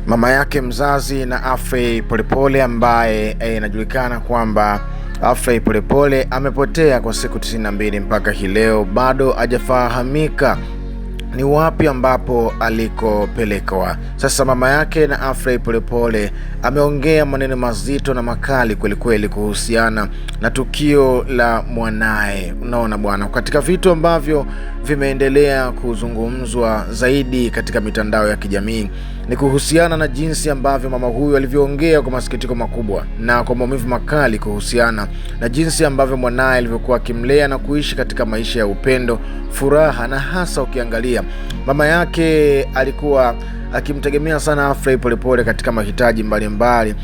Mama yake mzazi na Afrey Polepole ambaye inajulikana kwamba Afrey Polepole amepotea kwa siku 92 mpaka hii leo bado hajafahamika ni wapi ambapo alikopelekwa. Sasa mama yake na Afrey Polepole ameongea maneno mazito na makali kweli kuhusiana na tukio la mwanae. Unaona bwana, katika vitu ambavyo vimeendelea kuzungumzwa zaidi katika mitandao ya kijamii ni kuhusiana na jinsi ambavyo mama huyu alivyoongea kwa masikitiko makubwa na kwa maumivu makali kuhusiana na jinsi ambavyo mwanae alivyokuwa akimlea na kuishi katika maisha ya upendo, furaha, na hasa ukiangalia mama yake alikuwa akimtegemea sana Afrey Polepole katika mahitaji mbalimbali,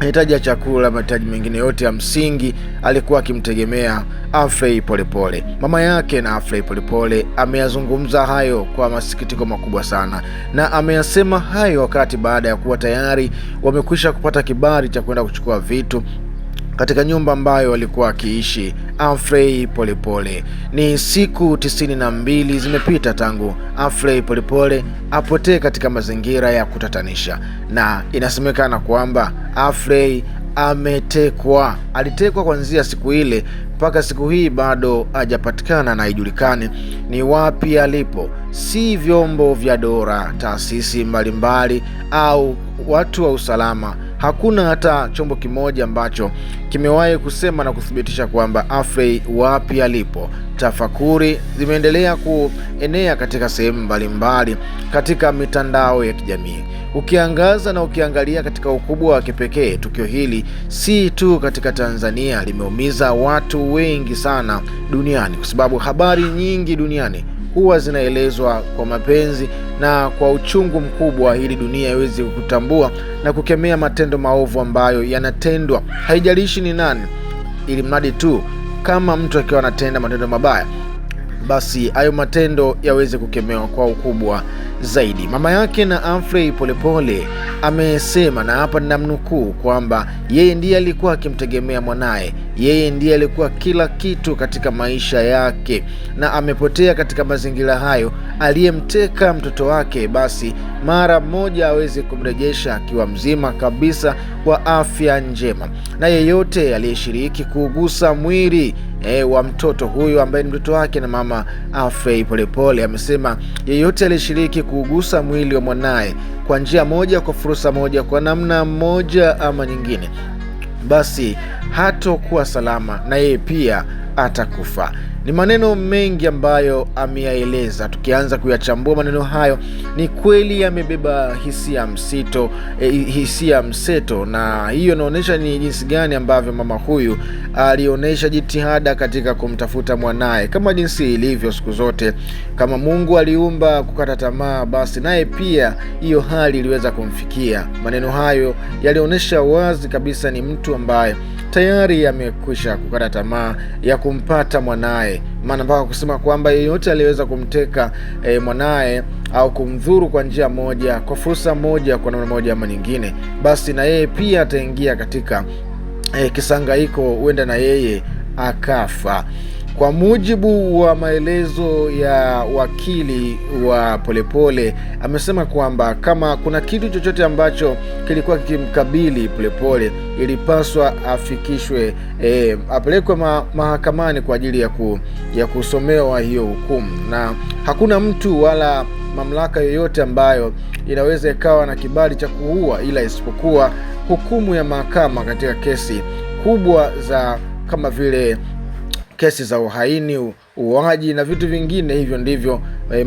mahitaji ya chakula, mahitaji mengine yote ya msingi alikuwa akimtegemea Afrey Polepole. Mama yake na Afrey Polepole ameyazungumza hayo kwa masikitiko makubwa sana, na ameyasema hayo wakati baada ya kuwa tayari wamekwisha kupata kibali cha kwenda kuchukua vitu katika nyumba ambayo walikuwa akiishi Afrey Polepole. Ni siku 92 zimepita tangu Afrey Polepole apotee katika mazingira ya kutatanisha, na inasemekana kwamba Afrey ametekwa. Alitekwa kuanzia siku ile mpaka siku hii bado hajapatikana na haijulikani ni wapi alipo. Si vyombo vya dola, taasisi mbalimbali au watu wa usalama, hakuna hata chombo kimoja ambacho kimewahi kusema na kuthibitisha kwamba Afrey wapi alipo. Tafakuri zimeendelea kuenea katika sehemu mbalimbali katika mitandao ya kijamii. Ukiangaza na ukiangalia katika ukubwa wa kipekee, tukio hili si tu katika Tanzania, limeumiza watu wengi sana duniani, kwa sababu habari nyingi duniani huwa zinaelezwa kwa mapenzi na kwa uchungu mkubwa, ili dunia iweze kutambua na kukemea matendo maovu ambayo yanatendwa, haijalishi ni nani, ili mradi tu kama mtu akiwa anatenda matendo mabaya, basi hayo matendo yaweze kukemewa kwa ukubwa zaidi. Mama yake na Afrey Polepole amesema, na hapa ninamnukuu, kwamba yeye ndiye alikuwa akimtegemea mwanaye, yeye ndiye alikuwa kila kitu katika maisha yake, na amepotea katika mazingira hayo. Aliyemteka mtoto wake basi mara moja aweze kumrejesha akiwa mzima kabisa kwa afya njema, na yeyote aliyeshiriki kuugusa mwili wa mtoto huyu ambaye ni mtoto wake na mama Afrey Polepole, amesema yeyote aliyeshiriki kuugusa mwili wa mwanaye kwa njia moja, kwa fursa moja, kwa namna moja ama nyingine, basi hatokuwa salama na yeye pia atakufa. Ni maneno mengi ambayo ameyaeleza. Tukianza kuyachambua maneno hayo, ni kweli yamebeba hisia mseto, na hiyo inaonyesha ni jinsi gani ambavyo mama huyu alionyesha jitihada katika kumtafuta mwanaye, kama jinsi ilivyo siku zote. Kama Mungu aliumba kukata tamaa, basi naye pia hiyo hali iliweza kumfikia. Maneno hayo yalionyesha wazi kabisa ni mtu ambaye tayari amekwisha kukata tamaa ya kumpata mwanaye, maana mpaka kusema kwamba yeyote aliweza kumteka mwanaye au kumdhuru kwa njia moja, kwa fursa moja, kwa namna moja ama nyingine, basi na yeye pia ataingia katika kisangaiko, huenda na yeye akafa. Kwa mujibu wa maelezo ya wakili wa Polepole, amesema kwamba kama kuna kitu chochote ambacho kilikuwa kikimkabili Polepole, ilipaswa afikishwe, apelekwe mahakamani kwa ajili ya kusomewa hiyo hukumu, na hakuna mtu wala mamlaka yoyote ambayo inaweza ikawa na kibali cha kuua, ila isipokuwa hukumu ya mahakama katika kesi kubwa za kama vile kesi za uhaini, uuaji na vitu vingine. Hivyo ndivyo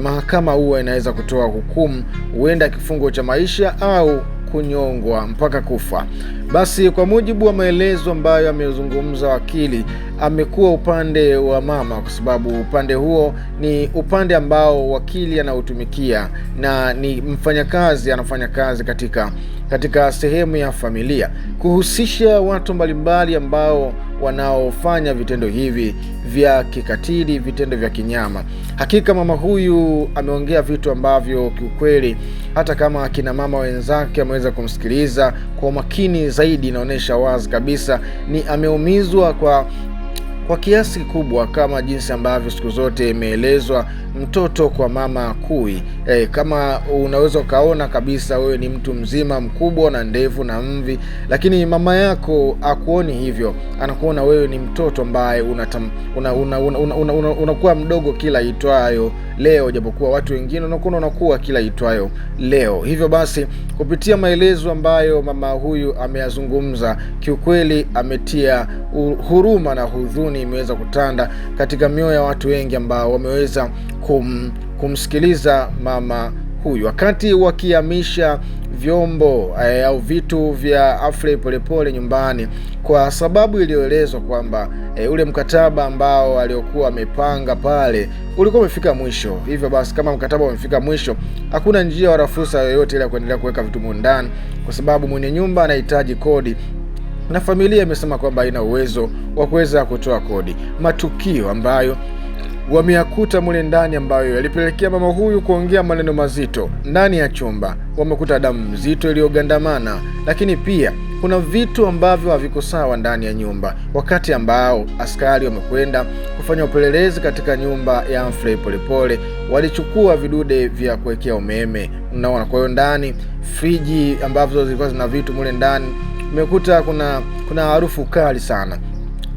mahakama huwa inaweza kutoa hukumu, huenda kifungo cha maisha au kunyongwa mpaka kufa. Basi kwa mujibu wa maelezo ambayo amezungumza wakili, amekuwa upande wa mama, kwa sababu upande huo ni upande ambao wakili anautumikia na ni mfanyakazi, anafanya kazi katika sehemu ya familia, kuhusisha watu mbalimbali ambao wanaofanya vitendo hivi vya kikatili, vitendo vya kinyama. Hakika mama huyu ameongea vitu ambavyo kiukweli hata kama akina mama wenzake ameweza kumsikiliza kwa makini zaidi, inaonyesha wazi kabisa ni ameumizwa kwa kiasi kikubwa, kama jinsi ambavyo siku zote imeelezwa mtoto kwa mama Kui. Kama unaweza ukaona kabisa wewe ni mtu mzima mkubwa na ndevu na mvi, lakini mama yako akuoni hivyo, anakuona wewe ni mtoto ambaye unakuwa mdogo kila itwayo leo, japokuwa watu wengine unakuwa kila itwayo leo. Hivyo basi kupitia maelezo ambayo mama huyu ameyazungumza, kiukweli ametia huruma na huzuni imeweza kutanda katika mioyo ya watu wengi ambao wameweza kumsikiliza mama huyu wakati wakihamisha vyombo au vitu vya Afrey Polepole nyumbani, kwa sababu iliyoelezwa kwamba ule mkataba ambao aliokuwa amepanga pale ulikuwa umefika mwisho. Hivyo basi kama mkataba umefika mwisho, hakuna njia wala fursa yoyote ile ya kuendelea kuweka vitu ndani, kwa sababu mwenye nyumba anahitaji kodi na familia imesema kwamba haina uwezo wa kuweza kutoa kodi. Matukio ambayo wameyakuta mule ndani ambayo yalipelekea mama huyu kuongea maneno mazito ndani ya chumba. Wamekuta damu nzito iliyogandamana, lakini pia kuna vitu ambavyo haviko sawa ndani ya nyumba, wakati ambao askari wamekwenda kufanya upelelezi katika nyumba ya Afrey Polepole. Walichukua vidude vya kuwekea umeme, unaona. Kwa hiyo ndani friji ambavyo zilikuwa zina vitu mule ndani, umekuta kuna harufu kali sana,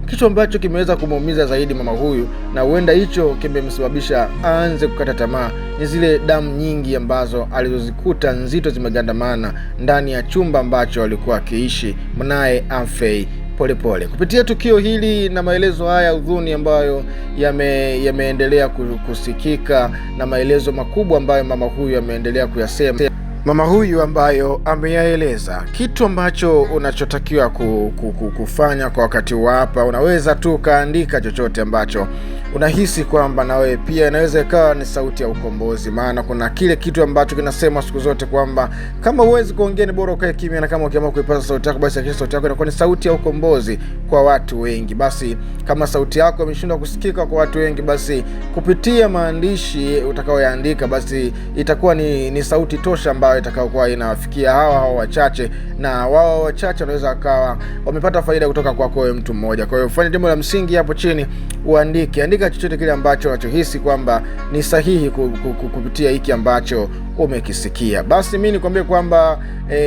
kitu ambacho kimeweza kumuumiza zaidi mama huyu, na huenda hicho kimemsababisha aanze kukata tamaa. Ni zile damu nyingi ambazo alizozikuta nzito zimegandamana ndani ya chumba ambacho alikuwa akiishi mwanae Afrey Polepole. Kupitia tukio hili na maelezo haya huzuni ambayo yameendelea kusikika na maelezo makubwa ambayo mama huyu ameendelea kuyasema, mama huyu ambayo ameyaeleza, kitu ambacho unachotakiwa kufanya kwa wakati wa hapa, unaweza tu kaandika chochote ambacho unahisi kwamba na wewe pia inaweza ikawa ni sauti ya ukombozi. Maana kuna kile kitu ambacho kinasema siku zote kwamba kama huwezi kuongea ni bora ukae kimya, na kama ukiamua kuipaza sauti yako, basi hakika sauti yako inakuwa ni sauti ya ukombozi kwa watu wengi. Basi kama sauti yako imeshindwa kusikika kwa watu wengi, basi kupitia maandishi utakaoyaandika, basi itakuwa ni sauti tosha ambayo itakayokuwa inawafikia hawa wachache, na wao wachache wanaweza akawa wamepata faida kutoka kwako wewe mtu mmoja. Kwa hiyo fanya jambo la msingi hapo chini, andika chochote kile ambacho unachohisi kwamba ni sahihi kupitia hiki ambacho umekisikia. Basi mimi nikwambie kwamba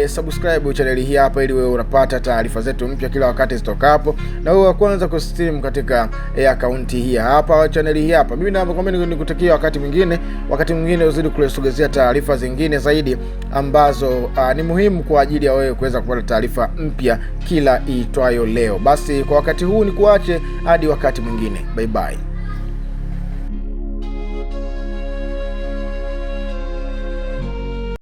subscribe channel hii hapa, ili wewe unapata taarifa zetu mpya kila wakati zitokapo, na wewe wa kwanza kustream katika akaunti hii hapa, channel hii hapa. Mimi nakwambia nikutakia wakati mwingine uzidi kusogezea taarifa zingine zaidi ambazo ni muhimu kwa ajili ya wewe kuweza kupata taarifa mpya kila itwayo leo. Basi kwa wakati huu ni kuache hadi wakati mwingine. Bye bye.